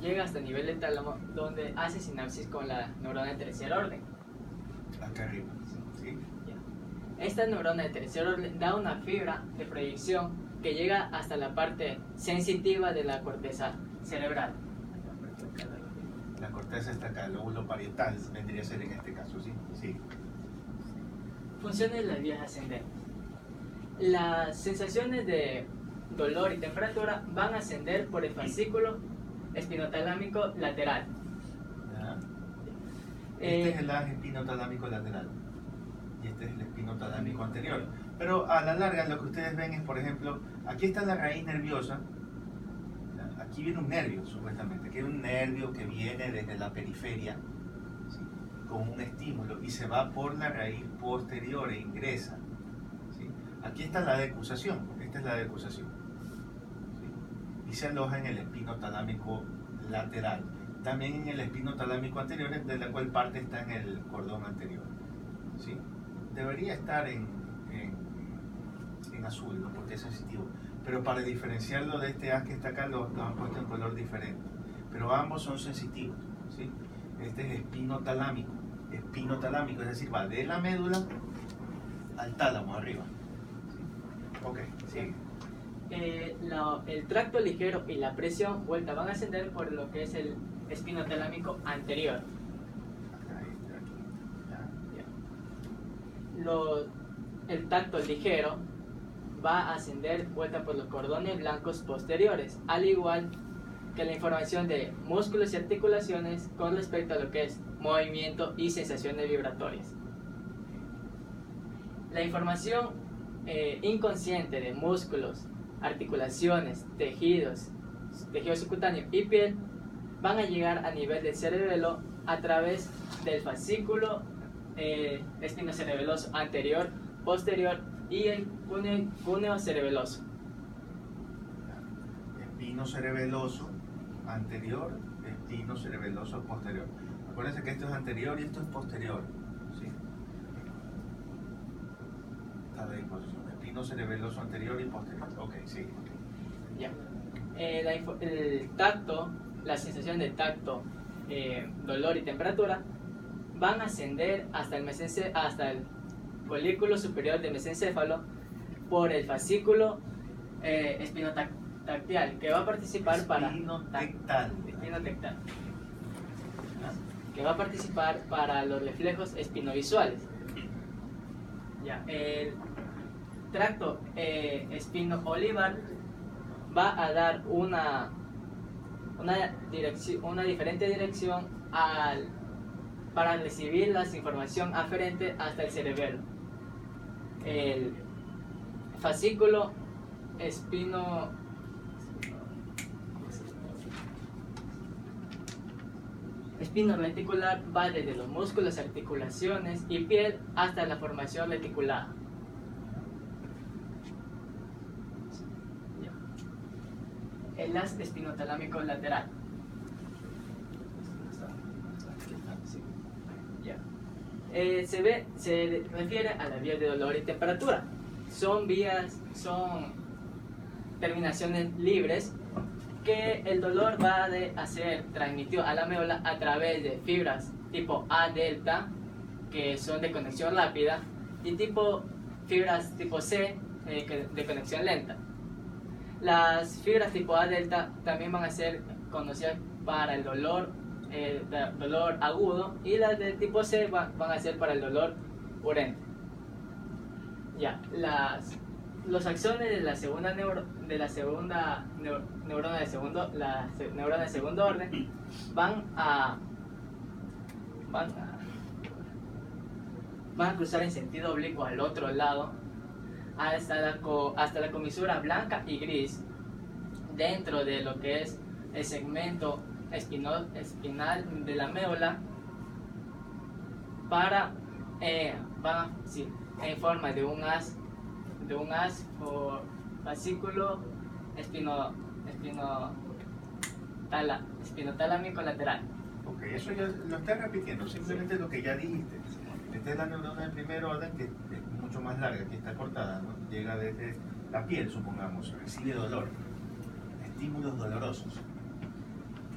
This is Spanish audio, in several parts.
llega hasta el nivel del tálamo, donde hace sinapsis con la neurona de tercer orden. Acá arriba, ¿sí? Ya. Esta neurona de tercer orden da una fibra de proyección que llega hasta la parte sensitiva de la corteza cerebral. La corteza está acá, el lóbulo parietal vendría a ser en este caso, ¿sí? Sí. Funciones de las vías ascendentes. Las sensaciones de dolor y temperatura van a ascender por el fascículo espinotalámico lateral. ¿Ya? Este es el haz espinotalámico lateral y este es el espinotalámico anterior. Pero a la larga lo que ustedes ven es, por ejemplo, aquí está la raíz nerviosa. Aquí viene un nervio, supuestamente. Aquí hay un nervio que viene desde la periferia, ¿sí? Con un estímulo y se va por la raíz posterior e ingresa, ¿sí? Aquí está la decusación, esta es la decusación, ¿sí? Y se aloja en el espinotalámico lateral. También en el espinotalámico anterior, de la cual parte está en el cordón anterior, ¿sí? Debería estar en azul, ¿no? Porque es sensitivo. Pero para diferenciarlo de este haz que está acá, lo han puesto en color diferente. Pero ambos son sensitivos, ¿sí? Este es espinotalámico, es decir, va de la médula al tálamo arriba, ¿sí? Ok, sigue. El tracto ligero y la presión vuelta van a ascender por lo que es el espinotalámico anterior. El tacto ligero va a ascender vuelta por los cordones blancos posteriores, al igual que la información de músculos y articulaciones con respecto a lo que es movimiento y sensaciones vibratorias. La información inconsciente de músculos, articulaciones, tejido subcutáneo y piel van a llegar a nivel del cerebelo a través del fascículo espinocerebeloso anterior, posterior y el cúneo cerebeloso. Espino cerebeloso anterior, espino cerebeloso posterior. Acuérdense que esto es anterior y esto es posterior, ¿sí? Está de disposición. Espino cerebeloso anterior y posterior. Ok, sí. Ya. El tacto, la sensación de tacto, dolor y temperatura van a ascender hasta el folículo superior del mesencéfalo por el fascículo espinotactal, que va a participar espinotectal, que va a participar para los reflejos espinovisuales. Ya, el tracto espino-olivar va a dar una diferente dirección para recibir la información aferente hasta el cerebelo. El fascículo espino-reticular va desde los músculos, articulaciones y piel hasta la formación reticulada. El haz espinotalámico lateral. Se refiere a la vía de dolor y temperatura. Son terminaciones libres que el dolor va a ser transmitido a la médula a través de fibras tipo A delta, que son de conexión rápida, y fibras tipo C, de conexión lenta. Las fibras tipo A delta también van a ser conocidas para el dolor agudo, y las de tipo C van a ser para el dolor urente. Ya, los axones de la segunda neurona de segundo orden van a cruzar en sentido oblicuo al otro lado hasta la comisura blanca y gris dentro de lo que es el segmento espinal de la médula, en forma de un haz por fascículo espinotalámico lateral. Ok, eso ya lo está repitiendo, simplemente lo que ya dijiste. Esta es la neurona de primer orden, que es mucho más larga, que está cortada, ¿no? Llega desde la piel, supongamos, recibe dolor, estímulos dolorosos,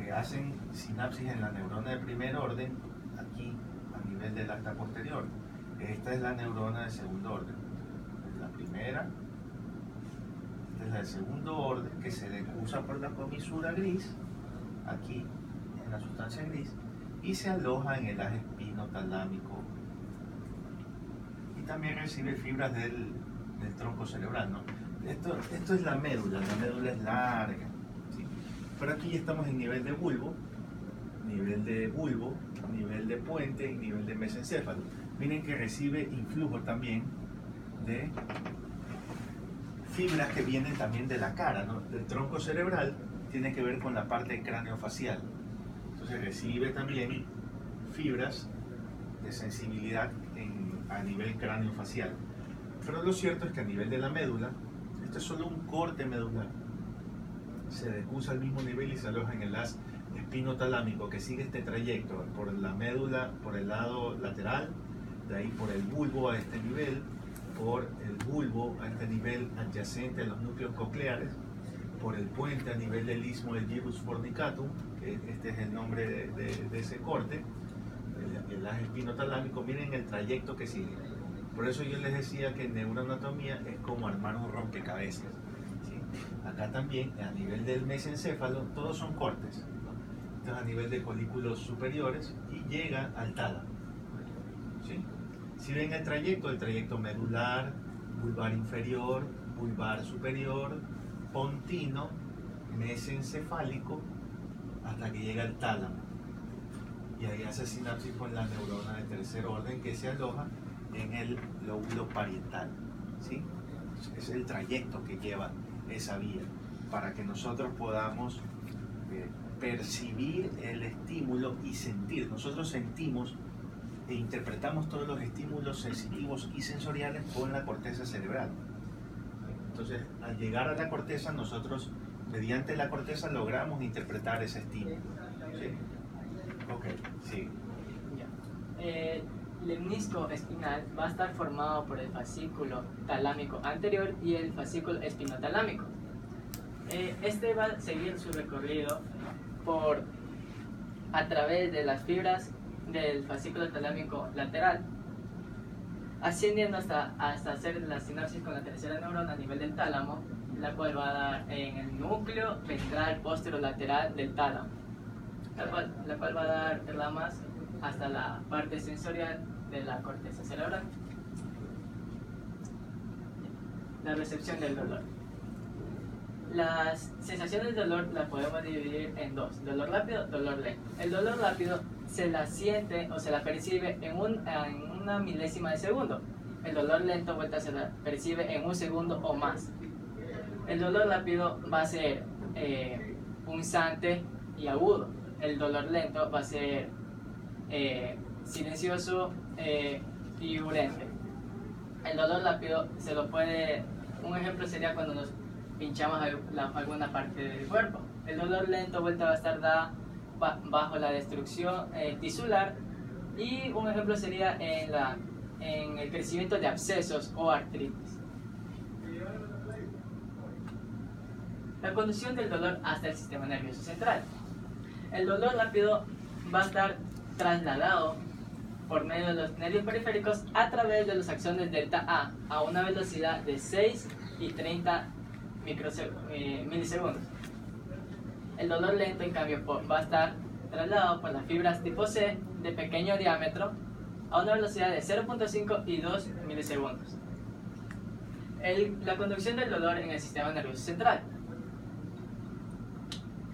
que hacen sinapsis en la neurona de primer orden, aquí a nivel del acta posterior. Esta es la neurona de segundo orden. La primera, esta es la de segundo orden, que se decusa por la comisura gris, aquí en la sustancia gris, y se aloja en el eje espinotalámico. Y también recibe fibras del tronco cerebral, ¿no? Esto es la médula es larga, ¿sí? Pero aquí ya estamos en nivel de bulbo, nivel de puente y nivel de mesencéfalo. Miren que recibe influjo también de fibras que vienen también de la cara, ¿no? Del tronco cerebral, tiene que ver con la parte craneofacial. Entonces recibe también fibras de sensibilidad a nivel craneofacial. Pero lo cierto es que a nivel de la médula, esto es solo un corte medular. Se decusa al mismo nivel y se aloja en el haz espinotalámico que sigue este trayecto por la médula, por el lado lateral, de ahí por el bulbo a este nivel, por el bulbo a este nivel adyacente a los núcleos cocleares, por el puente a nivel del istmo del gyrus fornicatum, que este es el nombre de ese corte, el haz espinotalámico. Miren el trayecto que sigue. Por eso yo les decía que en neuroanatomía es como armar un rompecabezas, ¿sí? Acá también, a nivel del mesencéfalo, todos son cortes, ¿no? Entonces a nivel de folículos superiores y llega al tálamo, ¿sí? Si ven el trayecto medular, vulvar inferior, vulvar superior, pontino, mesencefálico, hasta que llega al tálamo. Y ahí hace sinapsis con la neurona de tercer orden que se aloja en el lóbulo parietal, ¿sí? Es el trayecto que lleva esa vía para que nosotros podamos percibir el estímulo y sentir. Nosotros sentimos e interpretamos todos los estímulos sensitivos y sensoriales con la corteza cerebral. Entonces, al llegar a la corteza, nosotros, mediante la corteza, logramos interpretar ese estímulo, ¿sí? Ok, sí. El menisco espinal va a estar formado por el fascículo talámico anterior y el fascículo espinotalámico. Este va a seguir su recorrido a través de las fibras del fascículo talámico lateral, ascendiendo hasta hacer la sinapsis con la tercera neurona a nivel del tálamo, la cual va a dar en el núcleo ventral posterolateral del tálamo, la cual va a dar ramas hasta la parte sensorial de la corteza cerebral. La recepción del dolor. Las sensaciones de dolor las podemos dividir en dos: dolor rápido, dolor lento. El dolor rápido se la siente o se la percibe en una milésima de segundo. El dolor lento vuelta se la percibe en un segundo o más. El dolor rápido va a ser punzante y agudo. El dolor lento va a ser silencioso y urente. El dolor rápido se lo puede... Un ejemplo sería cuando nos pinchamos alguna parte del cuerpo. El dolor lento vuelta va a estar bajo la destrucción tisular, y un ejemplo sería en el crecimiento de abscesos o artritis. La conducción del dolor hasta el sistema nervioso central. El dolor rápido va a estar trasladado por medio de los nervios periféricos a través de los axones delta a una velocidad de 6 y 30 milisegundos. El dolor lento, en cambio, va a estar trasladado por las fibras tipo C de pequeño diámetro a una velocidad de 0.5 y 2 milisegundos. La conducción del dolor en el sistema nervioso central.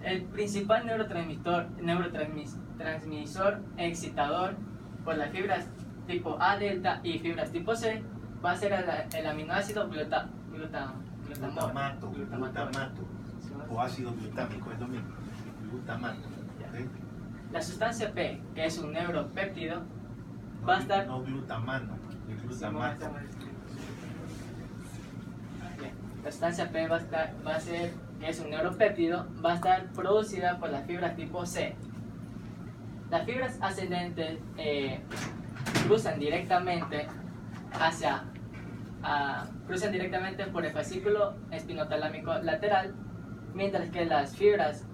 El principal neurotransmisor excitador por las fibras tipo A delta y fibras tipo C va a ser el aminoácido glutamato o ácido glutámico, es lo mismo, glutamato. ¿Okay? La sustancia P, que es un neuropéptido, va a estar... No glutamano, es glutamato. La sustancia P va a ser, que es un neuropéptido, va a estar producida por las fibras tipo C. Las fibras ascendentes cruzan directamente por el fascículo espinotalámico lateral, mientras que las fibras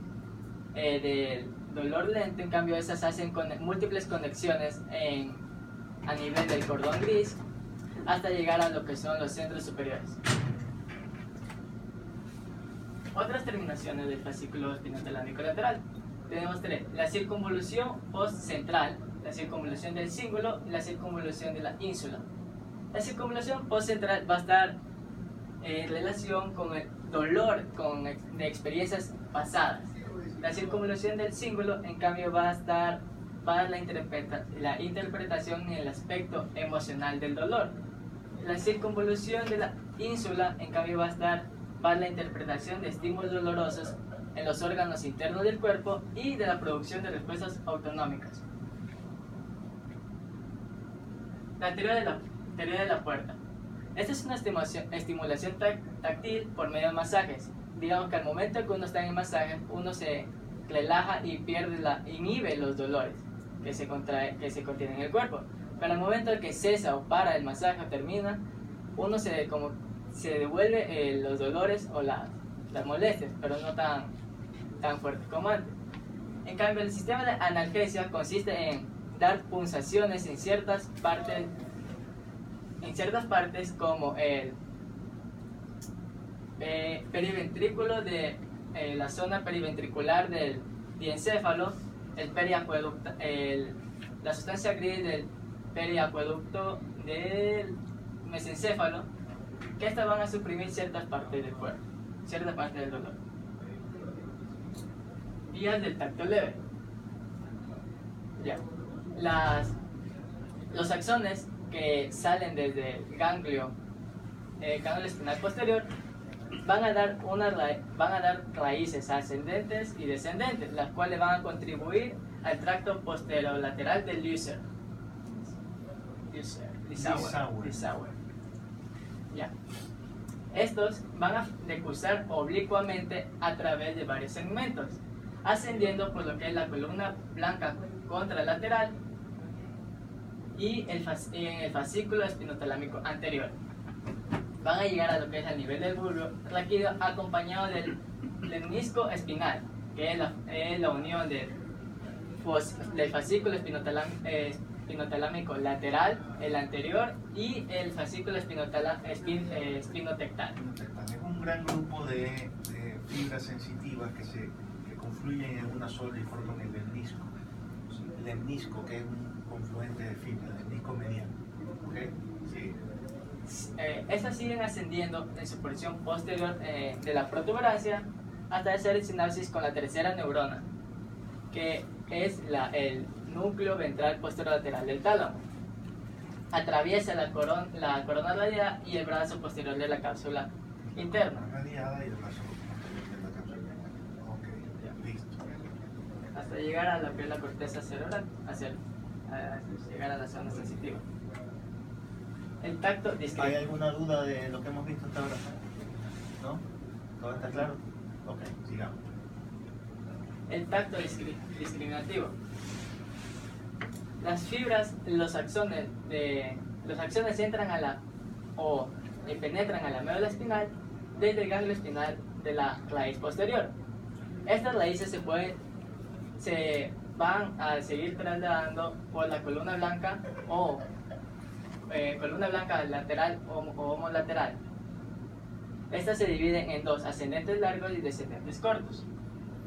del dolor lento, en cambio esas hacen múltiples conexiones a nivel del cordón gris hasta llegar a lo que son los centros superiores. Otras terminaciones del fascículo espinotalámico lateral. Tenemos tres: la circunvolución postcentral, la circunvolución del cíngulo y la circunvolución de la ínsula. La circunvolución postcentral va a estar en relación con el dolor de experiencias pasadas. La circunvolución del cíngulo, en cambio, va a estar para la interpretación en el aspecto emocional del dolor. La circunvolución de la ínsula, en cambio, va a estar para la interpretación de estímulos dolorosos en los órganos internos del cuerpo y de la producción de respuestas autonómicas. La teoría de la puerta. Esta es una estimulación táctil por medio de masajes. Digamos que al momento que uno está en el masaje, uno se relaja y inhibe los dolores que se contienen en el cuerpo. Pero al momento en que cesa o para el masaje o termina, uno se devuelve los dolores o las molestias, pero no tan fuerte como antes. En cambio, el sistema de analgesia consiste en dar punzaciones en ciertas partes como el periventrículo de la zona periventricular del diencéfalo, el periacueducto, la sustancia gris del periacueducto del mesencéfalo, que estas van a suprimir ciertas partes del cuerpo, ciertas partes del dolor. Vías del tacto leve. Ya. Los axones que salen desde el ganglio espinal posterior van a dar raíces ascendentes y descendentes, las cuales van a contribuir al tracto posterolateral del Lissauer. Ya. Estos van a decursar oblicuamente a través de varios segmentos, ascendiendo por lo que es la columna blanca contralateral y en el fascículo espinotalámico anterior. Van a llegar a lo que es al nivel del bulbo raquídeo, acompañado del menisco espinal, que es la unión del fascículo espinotalámico lateral, el anterior, y el fascículo espinotectal. Es un gran grupo de fibras sensitivas que confluyen en una sola y forman el lemnisco. El lemnisco, que es un confluente de fibras, el lemnisco mediano. ¿Okay? Sí. Estas siguen ascendiendo en su porción posterior de la protuberancia hasta hacer sinapsis con la tercera neurona, que es el núcleo ventral posterolateral del tálamo. Atraviesa la corona radiada y el brazo posterior de la cápsula interna. Radiada y el brazo posterior de la cápsula interna. Ok, listo. Hasta llegar a lo que es la corteza cerebral, hasta llegar a la zona sensitiva. El tacto discreto. ¿Hay alguna duda de lo que hemos visto hasta ahora? ¿No? ¿Todo está claro? Ok, sigamos. El tacto discriminativo. Las fibras, los axones entran penetran a la médula espinal desde el ganglio espinal de la raíz posterior. Estas raíces se van a seguir trasladando por la columna blanca o columna blanca lateral o homolateral. Estas se dividen en dos: ascendentes largos y descendentes cortos.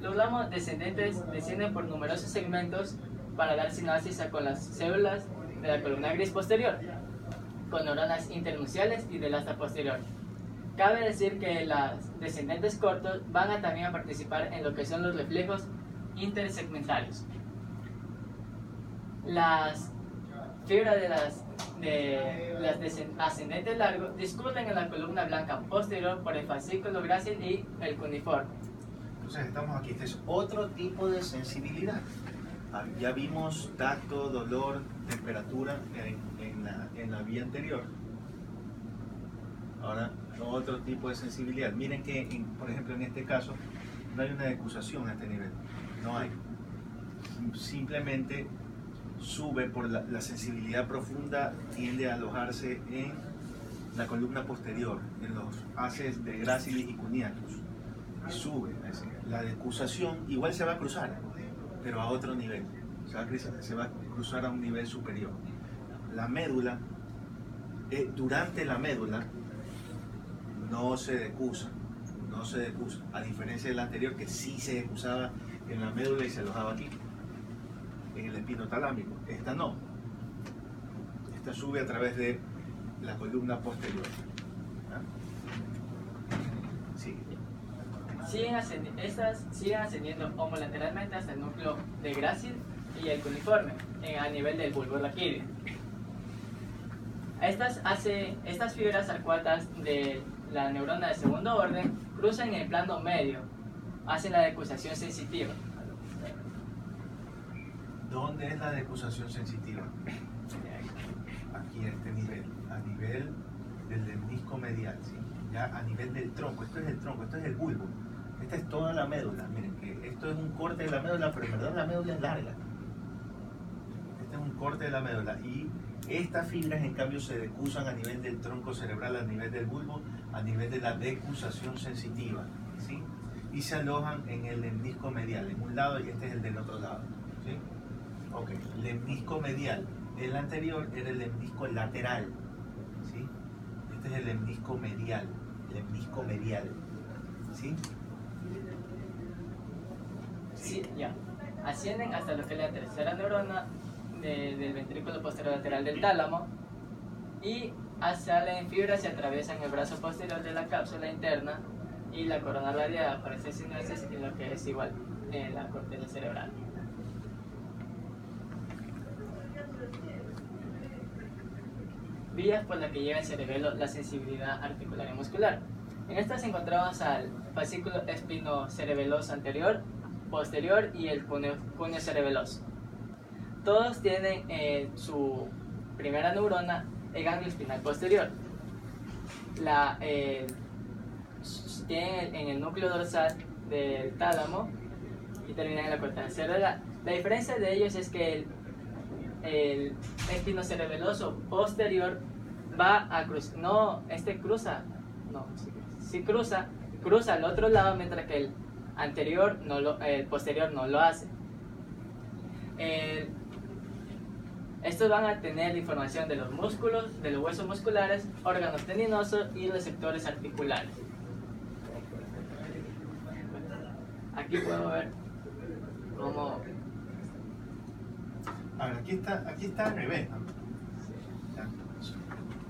Los ramos descendentes descienden por numerosos segmentos para dar sinapsis con las células de la columna gris posterior, con neuronas internuciales y del asta posterior. Cabe decir que las descendentes cortos van a también a participar en lo que son los reflejos intersegmentarios. Las fibras de las ascendentes largos discurren en la columna blanca posterior por el fascículo grácil y el cuneiforme. Entonces estamos aquí, este es otro tipo de sensibilidad. Ya vimos tacto, dolor, temperatura en la vía anterior. Ahora otro tipo de sensibilidad. Miren que, por ejemplo, en este caso no hay una decusación a este nivel. No hay. Simplemente sube por la sensibilidad profunda, tiende a alojarse en la columna posterior, en los haces de gracilis y cuneatus, y sube. La decusación igual se va a cruzar, pero a otro nivel. Se va a cruzar a un nivel superior. La médula, durante la médula, no se decusa, a diferencia del anterior que sí se decusaba en la médula y se alojaba aquí, en el espino talámico. Esta no. Esta sube a través de la columna posterior. ¿Ah? Sí. Estas siguen ascendiendo homolateralmente hasta el núcleo de grácil y el cuneiforme, a nivel del bulbo raquídeo. Estas fibras arcuatas de la neurona de segundo orden cruzan en el plano medio, hacen la decusación sensitiva. ¿Dónde es la decusación sensitiva? Aquí a este nivel, a nivel del lemnisco medial, ¿sí? Ya a nivel del tronco. Esto es el tronco, esto es el bulbo. Esta es toda la médula. Miren que esto es un corte de la médula, pero en verdad la médula es larga. Este es un corte de la médula y estas fibras en cambio se decusan a nivel del tronco cerebral, a nivel del bulbo, a nivel de la decusación sensitiva, ¿sí? Y se alojan en el lemnisco medial, en un lado, y este es el del otro lado, ¿sí? Ok, lemnisco medial. El anterior era el lemnisco lateral, ¿sí? Este es el lemnisco medial, ¿sí? Sí, ya. Ascienden hasta lo que es la tercera neurona del ventrículo posterior lateral del tálamo y salen fibras y atraviesan el brazo posterior de la cápsula interna y la corona radiada para hacer sinapsis en lo que es igual en la corteza cerebral. Vías por las que llega al cerebelo la sensibilidad articular y muscular. En estas encontramos al fascículo espinocerebeloso anterior, posterior y el cúneo cerebeloso. Todos tienen su primera neurona el ganglio espinal posterior. Tienen en el núcleo dorsal del tálamo y terminan en la corteza cerebral. La diferencia de ellos es que el espinocerebeloso posterior va a cruzar, cruza al otro lado, mientras que el posterior no lo hace. Estos van a tener información de los músculos, de los huesos musculares, órganos tendinosos y receptores articulares. Aquí podemos ver cómo... A ver, aquí está al revés, ¿no?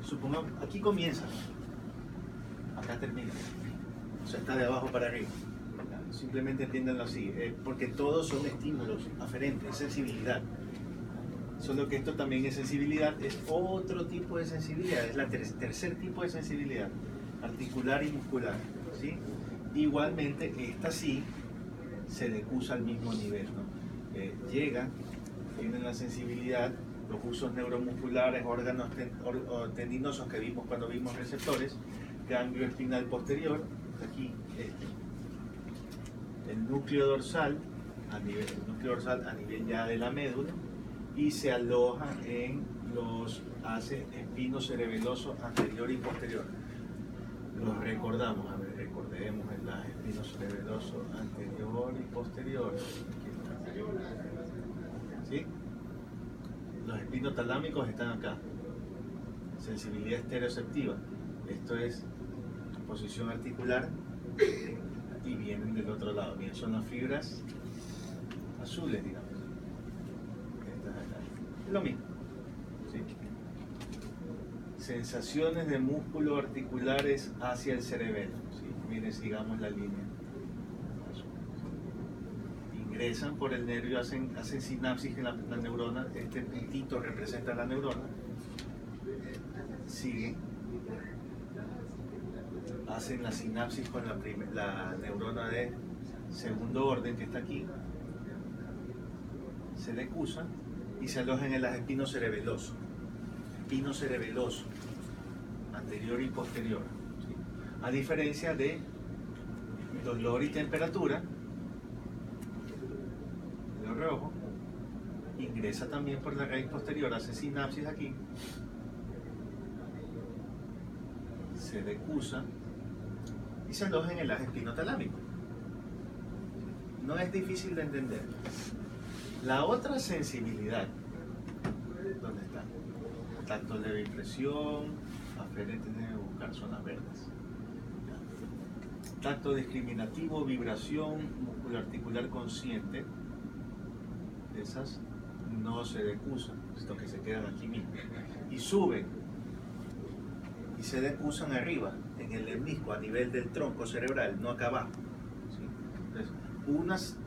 Supongamos, aquí comienza, acá termina. O sea, está de abajo para arriba. Simplemente entiéndanlo así, porque todos son estímulos aferentes, sensibilidad. Solo que esto también es sensibilidad, es otro tipo de sensibilidad, es la tercer tipo de sensibilidad, articular y muscular, ¿sí? Igualmente, esta sí se decusa al mismo nivel, ¿no? Tienen la sensibilidad, los usos neuromusculares, órganos tendinosos que vimos cuando vimos receptores, ganglio espinal posterior, aquí el núcleo dorsal a nivel ya de la médula, y se aloja en los espinocerebeloso anterior y posterior. Los recordamos, a ver, recordemos el espinocerebeloso anterior y posterior. ¿Sí? Los espinotalámicos están acá. Sensibilidad estereoceptiva. Esto es posición articular y vienen del otro lado. Bien, son las fibras azules, digamos. Estas acá. Es lo mismo. ¿Sí? Sensaciones de músculos articulares hacia el cerebelo. ¿Sí? Miren, sigamos la línea. Ingresan por el nervio, hacen sinapsis en la neurona. Este puntito representa la neurona. Siguen, hacen la sinapsis con la neurona de segundo orden que está aquí, se decusan y se alojan en el espinocerebeloso, anterior y posterior, ¿sí? A diferencia de dolor y temperatura, el rojo ingresa también por la raíz posterior, hace sinapsis aquí, se decusa y se aloja en el eje espinotalámico. No es difícil de entender. La otra sensibilidad, ¿dónde está? Tacto leve impresión, aferente debe buscar zonas verdes. Tacto discriminativo, vibración musculoarticular consciente, esas no se decusan, estos que se quedan aquí mismo, y suben y se decusan arriba, en el lemnisco, a nivel del tronco cerebral, no acá abajo. ¿Sí? Entonces, unas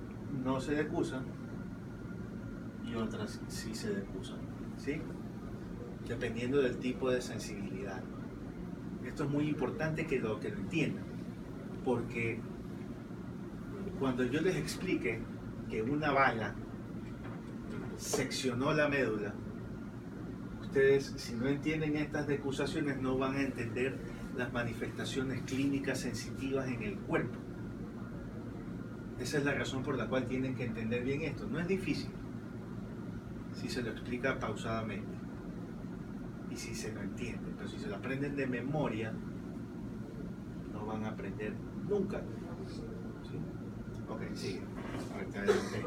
no se decusan y otras sí se decusan, ¿sí? Dependiendo del tipo de sensibilidad. Esto es muy importante que lo entiendan, porque cuando yo les explique que una bala seccionó la médula, ustedes, si no entienden estas decusaciones, no van a entender las manifestaciones clínicas sensitivas en el cuerpo. Esa es la razón por la cual tienen que entender bien esto. No es difícil si se lo explica pausadamente y si se lo entiende, pero si se lo aprenden de memoria, no van a aprender nunca. ¿Sí? Ok, sigue. Ahorita adelante.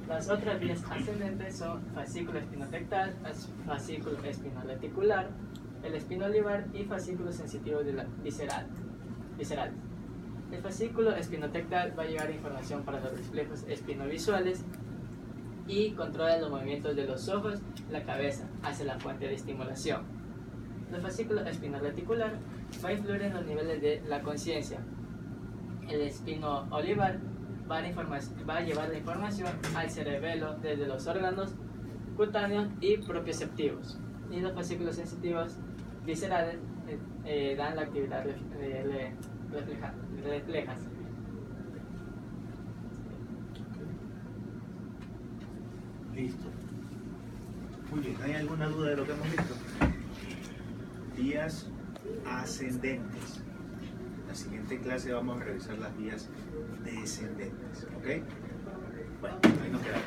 Las otras vías ascendentes son fascículo espinotectal, fascículo espinoleticular, el espinolivar y fascículo sensitivo visceral. El fascículo espinotectal va a llevar información para los reflejos espinovisuales y controla los movimientos de los ojos, la cabeza, hacia la fuente de estimulación. El fascículo espinoleticular va a influir en los niveles de la conciencia. El espinolivar va a llevar la información al cerebelo desde los órganos cutáneos y propioceptivos. Y los fascículos sensitivos viscerales dan la actividad reflejas. Listo. Muy bien, ¿hay alguna duda de lo que hemos visto? Vías ascendentes. En la siguiente clase vamos a revisar las vías descendentes, ¿ok? Bueno, ahí nos quedamos.